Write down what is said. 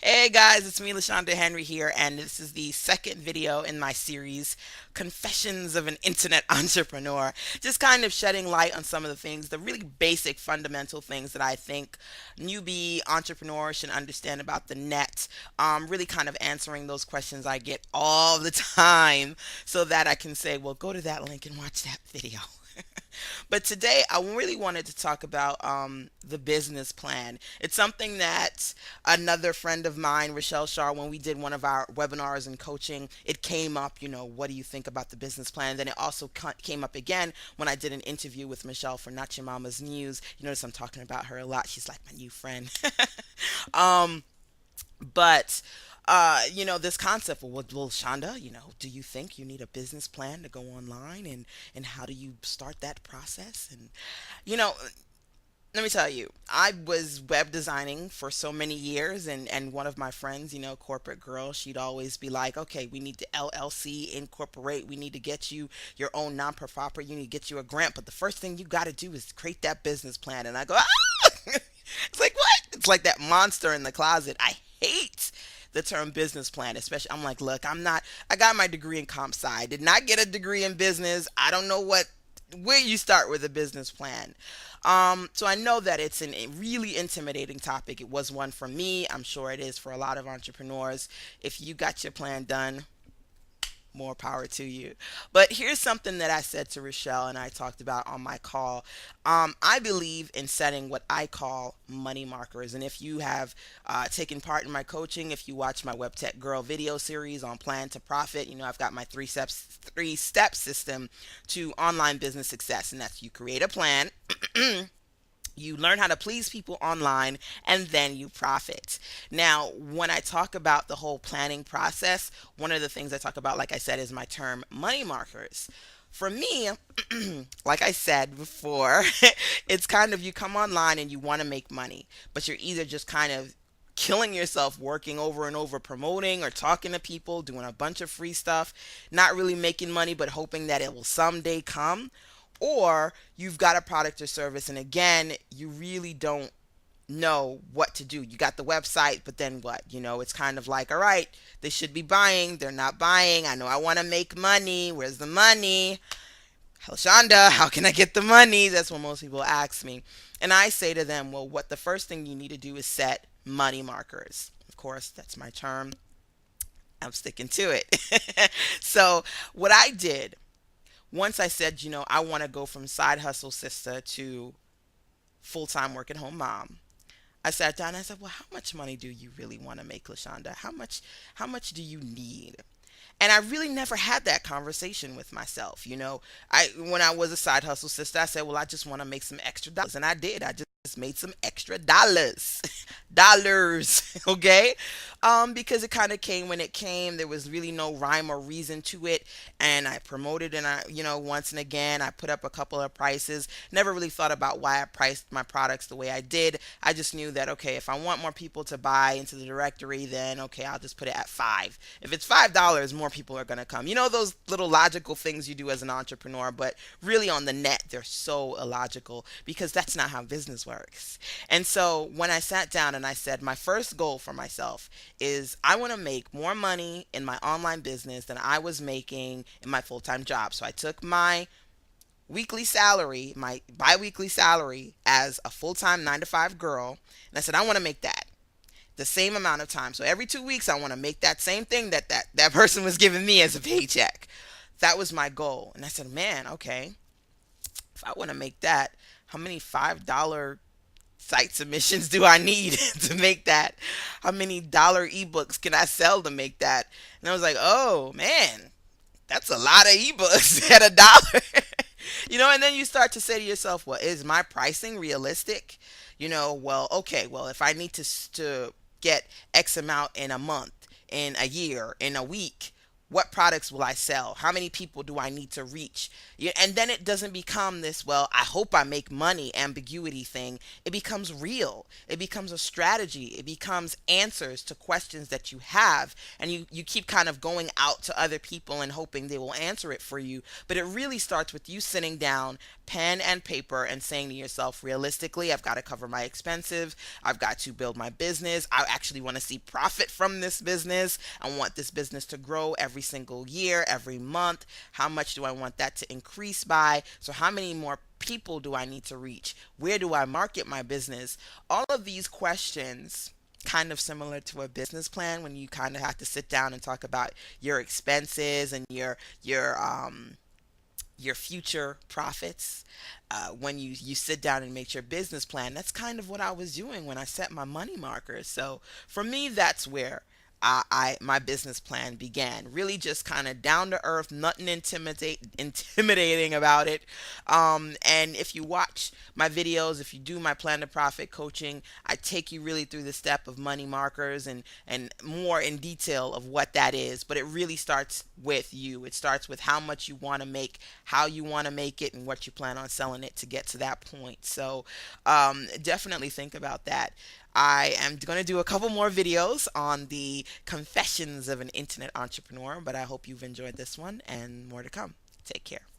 Hey guys, it's me, LaShanda Henry here, and this is the second video in my series, Confessions of an Internet Entrepreneur. Just kind of shedding light on some of the things, the really basic fundamental things that I think newbie entrepreneurs should understand about the net. Really kind of answering those questions I get all the time so that I can say, well, go to that link and watch that video. But today, I really wanted to talk about the business plan. It's something that another friend of mine, Rochelle Shar, when we did one of our webinars and coaching, it came up, what do you think about the business plan? Then it also came up again when I did an interview with Michelle for Not Your Mama's News. You notice I'm talking about her a lot. She's like my new friend. um, but this concept, well, Shonda, do you think you need a business plan to go online, and how do you start that process? And you know, let me tell you, I was web designing for so many years, and one of my friends, corporate girl, she'd always be like, okay, we need to LLC incorporate, we need to get you your own non-profit, you need to get you a grant, but the first thing you got to do is create that business plan. And I go, ah! It's like, what? It's like that monster in the closet. I hate the term business plan, especially. I'm like, look, I got my degree in comp sci. I did not get a degree in business. I don't know where you start with a business plan. So I know that it's a really intimidating topic. It was one for me. I'm sure it is for a lot of entrepreneurs. If you got your plan done, more power to you. But here's something that I said to Rochelle and I talked about on my call. I believe in setting what I call money markers. And if you have taken part in my coaching, if you watch my Web Tech Girl video series on Plan to Profit, I've got my three step system to online business success. And that's, you create a plan. You learn how to please people online, and then you profit. Now, when I talk about the whole planning process, one of the things I talk about, like I said, is my term money markers. For me, like I said before, it's kind of, you come online and you want to make money, but you're either just kind of killing yourself working over and over, promoting or talking to people, doing a bunch of free stuff, not really making money, but hoping that it will someday come. Or you've got a product or service, and again, you really don't know what to do. You got the website, but then what? It's kind of like, all right, they should be buying, they're not buying. I know I want to make money. Where's the money? LaShanda, how can I get the money? That's what most people ask me. And I say to them, well, what the first thing you need to do is set money markers. Of course, that's my term. I'm sticking to it. So, what I did once I said, I want to go from side hustle sister to full time work at home mom, I sat down and I said, well, how much money do you really want to make, LaShanda? How much do you need? And I really never had that conversation with myself. I when I was a side hustle sister, I said, well, I just want to make some extra dollars, and I did. I just made some extra dollars, dollars, okay? Because it kind of came when it came. There was really no rhyme or reason to it, and I promoted, and once and again, I put up a couple of prices. Never really thought about why I priced my products the way I did. I just knew that, okay, if I want more people to buy into the directory, then okay, I'll just put it at 5. If it's $5, more people are going to come. Those little logical things you do as an entrepreneur, but really on the net, they're so illogical because that's not how business works. And so when I sat down and I said, my first goal for myself is I want to make more money in my online business than I was making in my full-time job. So I took my weekly salary, my bi-weekly salary as a full-time 9 to 5 girl, and I said, I want to make that the same amount of time. So every 2 weeks, I want to make that same thing that person was giving me as a paycheck. That was my goal. And I said, man, okay, if I want to make that, how many $5 site submissions do I need to make that? How many dollar ebooks can I sell to make that? And I was like, oh man, that's a lot of ebooks at $1. And then you start to say to yourself, well, is my pricing realistic? Well, okay, well, if I need to get X amount in a month, in a year, in a week, what products will I sell? How many people do I need to reach? And then it doesn't become this, well, I hope I make money ambiguity thing. It becomes real. It becomes a strategy. It becomes answers to questions that you have. And you keep kind of going out to other people and hoping they will answer it for you. But it really starts with you sitting down, pen and paper, and saying to yourself, realistically, I've got to cover my expenses. I've got to build my business. I actually want to see profit from this business. I want this business to grow every single year, every month. How much do I want that to increase by? So how many more people do I need to reach? Where do I market my business? All of these questions, kind of similar to a business plan, when you kind of have to sit down and talk about your expenses and your future profits. When you sit down and make your business plan, that's kind of what I was doing when I set my money markers. So for me, that's where my business plan began. Really just kind of down to earth, nothing intimidating about it. And if you watch my videos, if you do my plan to profit coaching, I take you really through the step of money markers and more in detail of what that is. But it really starts with you. It starts with how much you want to make, how you want to make it, and what you plan on selling it to get to that point. So definitely think about that. I am going to do a couple more videos on the confessions of an internet entrepreneur, but I hope you've enjoyed this one and more to come. Take care.